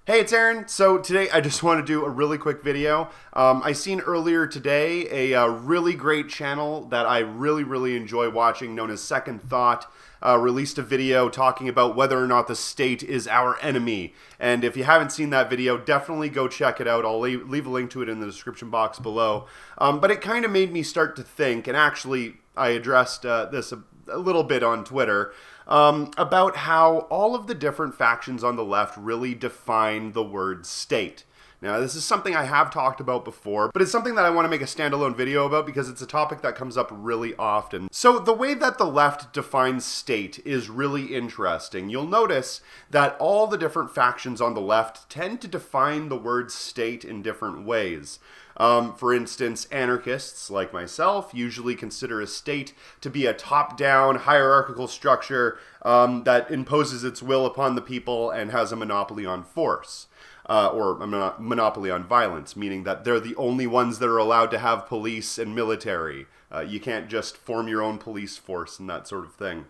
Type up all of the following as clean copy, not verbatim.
Hey, it's Aaron. So today I just want to do a really quick video. I seen earlier today a really great channel that I really enjoy watching known as Second Thought. Released a video talking about whether or not the state is our enemy. And if you haven't seen that video, definitely go check it out. I'll leave a link to it in the description box below. But it kind of made me start to think, and actually I addressed this a little bit on Twitter, about how all of the different factions on the left really define the word state. Now, this is something I have talked about before, but it's something that I want to make a standalone video about because it's a topic that comes up really often. So the way that the left defines state is really interesting. You'll notice that all the different factions on the left tend to define the word state in different ways. For instance, anarchists, like myself, usually consider a state to be a top-down hierarchical structure that imposes its will upon the people and has a monopoly on force. Or a monopoly on violence, meaning that they're the only ones that are allowed to have police and military. You can't just form your own police force and that sort of thing.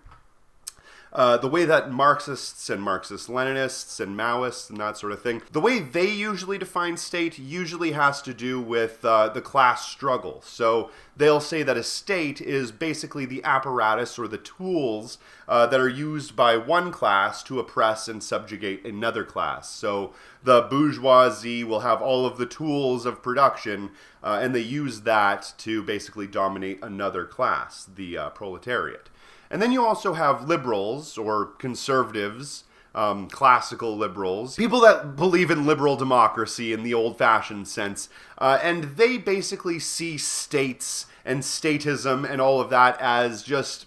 The way that Marxists and Marxist-Leninists and Maoists and that sort of thing, the way they usually define state usually has to do with the class struggle. So they'll say that a state is basically the apparatus or the tools that are used by one class to oppress and subjugate another class. So the bourgeoisie will have all of the tools of production, and they use that to basically dominate another class, the proletariat. And then you also have liberals or conservatives, classical liberals, people that believe in liberal democracy in the old-fashioned sense, and they basically see states and statism and all of that as just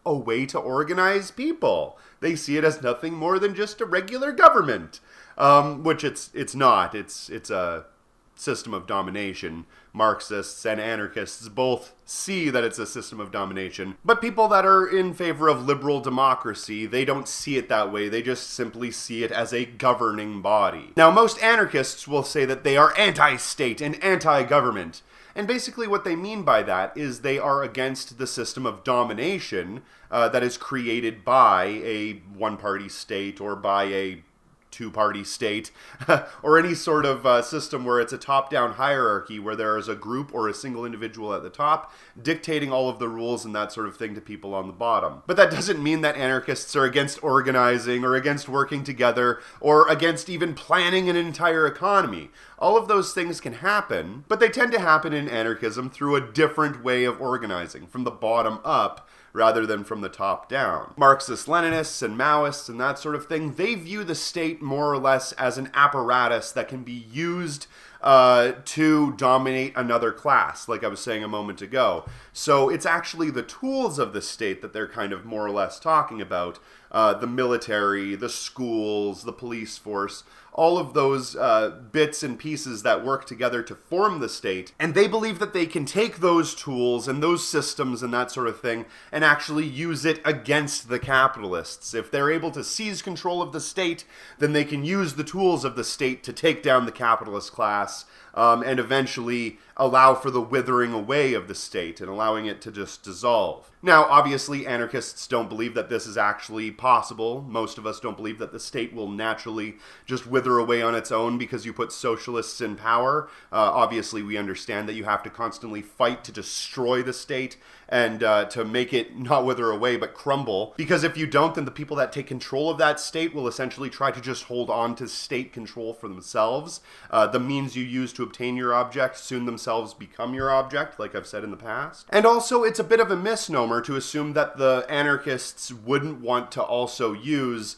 a way to organize people. They see it as nothing more than just a regular government, which it's not. It's a system of domination. Marxists and anarchists both see that it's a system of domination. But people that are in favor of liberal democracy, they don't see it that way. They just simply see it as a governing body. Now, most anarchists will say that they are anti-state and anti-government. And basically what they mean by that is they are against the system of domination that is created by a one-party state or by a two-party state, or any sort of system where it's a top-down hierarchy where there is a group or a single individual at the top dictating all of the rules and that sort of thing to people on the bottom. But that doesn't mean that anarchists are against organizing or against working together or against even planning an entire economy. All of those things can happen, but they tend to happen in anarchism through a different way of organizing, from the bottom up, rather than from the top down. Marxist-Leninists and Maoists and that sort of thing, they view the state more or less as an apparatus that can be used to dominate another class, like I was saying a moment ago. So it's actually the tools of the state that they're kind of more or less talking about. The military, the schools, the police force, all of those bits and pieces that work together to form the state. And they believe that they can take those tools and those systems and that sort of thing and actually use it against the capitalists. If they're able to seize control of the state, then they can use the tools of the state to take down the capitalist class and eventually allow for the withering away of the state and allowing it to just dissolve. Now, obviously, anarchists don't believe that this is actually possible. Most of us don't believe that the state will naturally just wither away on its own because you put socialists in power. Obviously, we understand that you have to constantly fight to destroy the state and to make it not wither away but crumble. Because if you don't, then the people that take control of that state will essentially try to just hold on to state control for themselves. The means you use to obtain your object soon themselves become your object, like I've said in the past. And also, it's a bit of a misnomer to assume that the anarchists wouldn't want to also use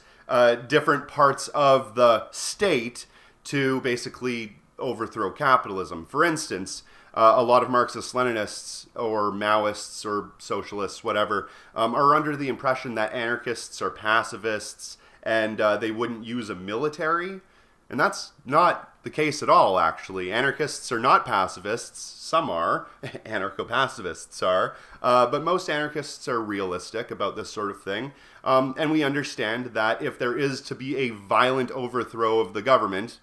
different parts of the state to basically overthrow capitalism. For instance, a lot of Marxist-Leninists or Maoists or socialists, whatever, are under the impression that anarchists are pacifists and they wouldn't use a military. And that's not the case at all, actually. Anarchists are not pacifists. Some are. Anarcho-pacifists are. But most anarchists are realistic about this sort of thing. And we understand that if there is to be a violent overthrow of the government,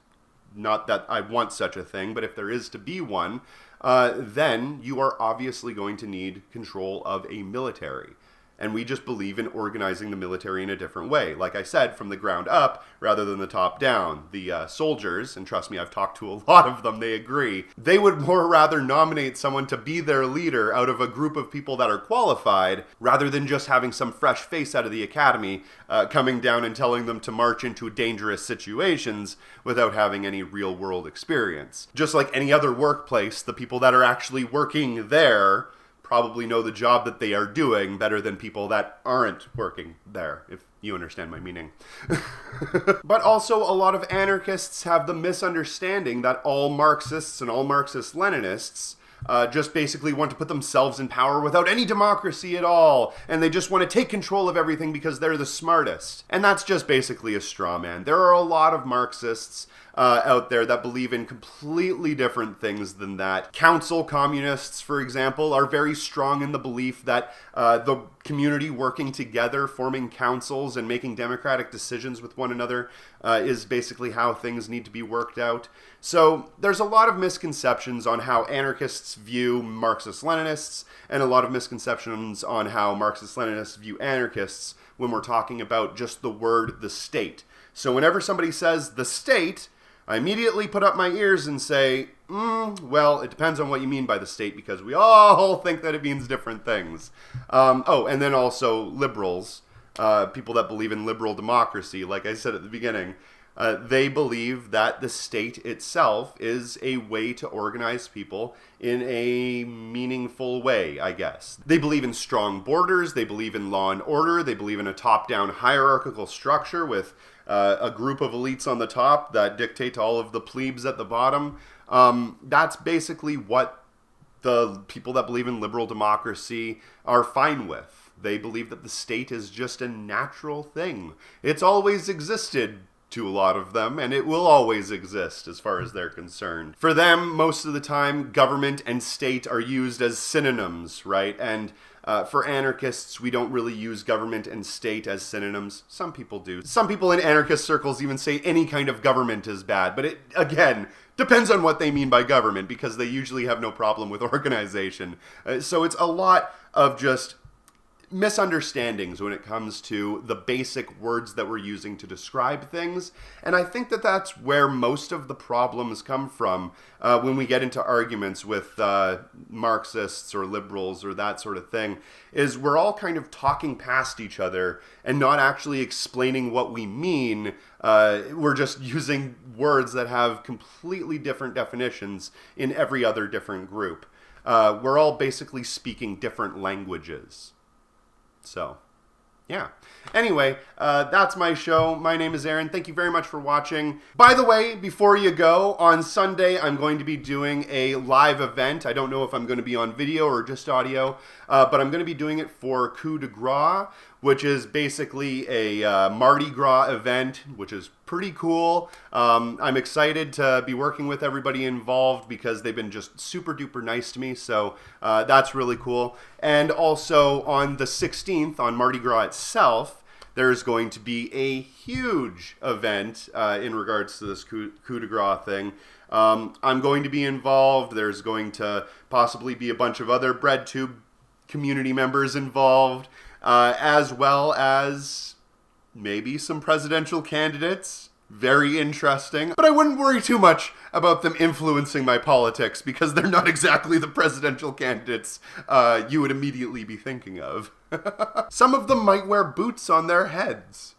not that I want such a thing, but if there is to be one, then you are obviously going to need control of a military. and we just believe in organizing the military in a different way. Like I said, from the ground up rather than the top down. The soldiers, and trust me, I've talked to a lot of them, they agree, they would more rather nominate someone to be their leader out of a group of people that are qualified rather than just having some fresh face out of the academy coming down and telling them to march into dangerous situations without having any real world experience. Just like any other workplace, the people that are actually working there probably know the job that they are doing better than people that aren't working there, if you understand my meaning. But also, a lot of anarchists have the misunderstanding that all Marxists and all Marxist-Leninists just basically want to put themselves in power without any democracy at all, and they just want to take control of everything because they're the smartest. And that's just basically a straw man. There are a lot of Marxists out there that believe in completely different things than that. Council communists, for example, are very strong in the belief that the community working together, forming councils and making democratic decisions with one another is basically how things need to be worked out. So there's a lot of misconceptions on how anarchists view Marxist-Leninists and a lot of misconceptions on how Marxist-Leninists view anarchists when we're talking about just the word the state. So whenever somebody says the state, I immediately put up my ears and say, well, it depends on what you mean by the state, because we all think that it means different things. And then also liberals, people that believe in liberal democracy, like I said at the beginning, they believe that the state itself is a way to organize people in a meaningful way, I guess. They believe in strong borders, they believe in law and order, they believe in a top-down hierarchical structure with a group of elites on the top that dictate to all of the plebes at the bottom. That's basically what the people that believe in liberal democracy are fine with. They believe that the state is just a natural thing. It's always existed to a lot of them, and it will always exist as far as they're concerned. For them, most of the time, government and state are used as synonyms, right? And for anarchists, we don't really use government and state as synonyms. Some people do. Some people in anarchist circles even say any kind of government is bad, but it, again, depends on what they mean by government, because they usually have no problem with organization. So it's a lot of just misunderstandings when it comes to the basic words that we're using to describe things. And I think that that's where most of the problems come from when we get into arguments with Marxists or liberals or that sort of thing, is we're all kind of talking past each other and not actually explaining what we mean. We're just using words that have completely different definitions in every other different group. We're all basically speaking different languages. So, yeah. Anyway, that's my show. My name is Aaron. Thank you very much for watching. By the way, before you go, on Sunday, I'm going to be doing a live event. I don't know if I'm going to be on video or just audio, but I'm going to be doing it for Coup de Gras, which is basically a Mardi Gras event, which is pretty cool. I'm excited to be working with everybody involved because they've been just super duper nice to me, so that's really cool. And also on the 16th, on Mardi Gras itself, there's going to be a huge event in regards to this coup de Gras thing. I'm going to be involved. There's going to possibly be a bunch of other BreadTube community members involved, as well as maybe some presidential candidates. Very interesting. But I wouldn't worry too much about them influencing my politics, because they're not exactly the presidential candidates you would immediately be thinking of. Some of them might wear boots on their heads.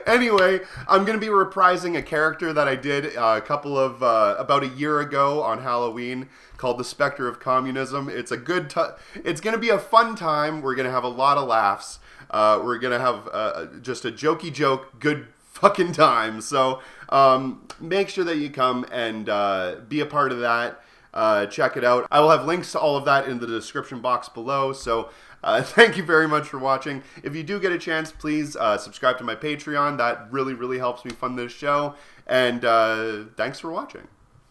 Anyway, I'm going to be reprising a character that I did about a year ago on Halloween called the Spectre of Communism. It's it's going to be a fun time. We're going to have a lot of laughs. We're going to have just a jokey joke, good fucking time. So make sure that you come and be a part of that. Check it out. I will have links to all of that in the description box below. So thank you very much for watching. If you do get a chance, please subscribe to my Patreon. That really, really helps me fund this show. And thanks for watching.